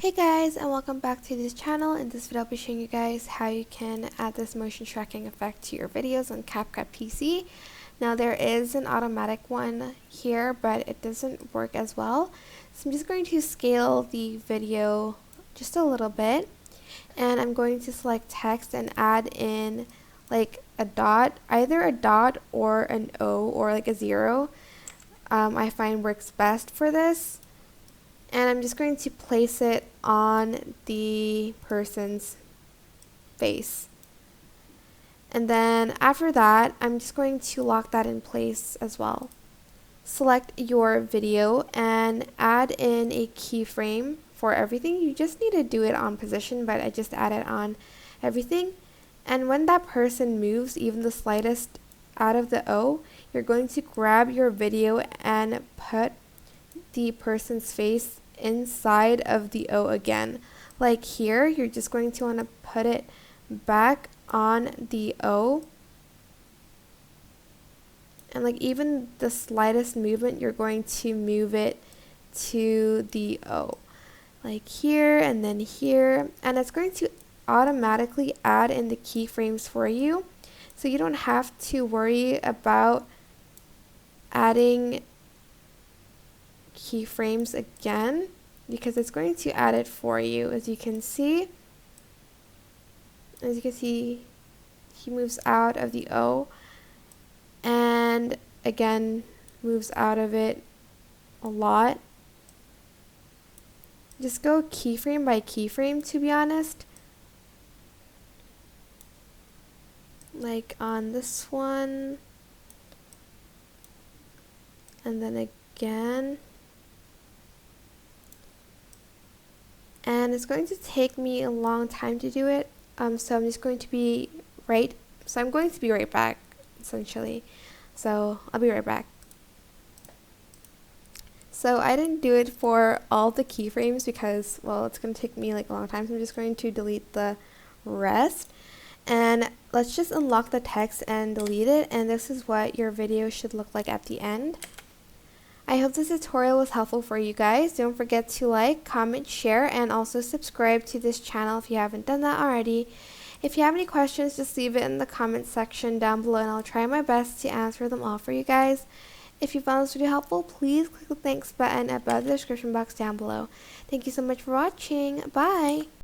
Hey guys, and welcome back to this channel. In this video I'll be showing you guys how you can add this motion tracking effect to your videos on CapCut PC. Now there is an automatic one here, but it doesn't work as well. So I'm just going to scale the video just a little bit, and I'm going to select text and add in like a dot, either a dot or an O or like a zero. I find works best for this. And I'm just going to place it on the person's face. And then after that, I'm just going to lock that in place as well. Select your video and add in a keyframe for everything. You just need to do it on position, but I just added on everything. And when that person moves even the slightest out of the O, you're going to grab your video and put the person's face inside of the O again. Like here, you're just going to want to put it back on the O, and like even the slightest movement, you're going to move it to the O, like here and then here, and it's going to automatically add in the keyframes for you, so you don't have to worry about adding keyframes again, because it's going to add it for you. As you can see, he moves out of the O and again moves out of it a lot. Just go keyframe by keyframe, to be honest. Like on this one, and then again. And it's going to take me a long time to do it, so I'm going to be right back, essentially. So I'll be right back. So I didn't do it for all the keyframes because, well, it's going to take me like a long time, so I'm just going to delete the rest. And let's just unlock the text and delete it, and this is what your video should look like at the end. I hope this tutorial was helpful for you guys. Don't forget to like, comment, share, and also subscribe to this channel if you haven't done that already. If you have any questions, just leave it in the comment section down below, and I'll try my best to answer them all for you guys. If you found this video helpful, please click the thanks button above the description box down below. Thank you so much for watching. Bye!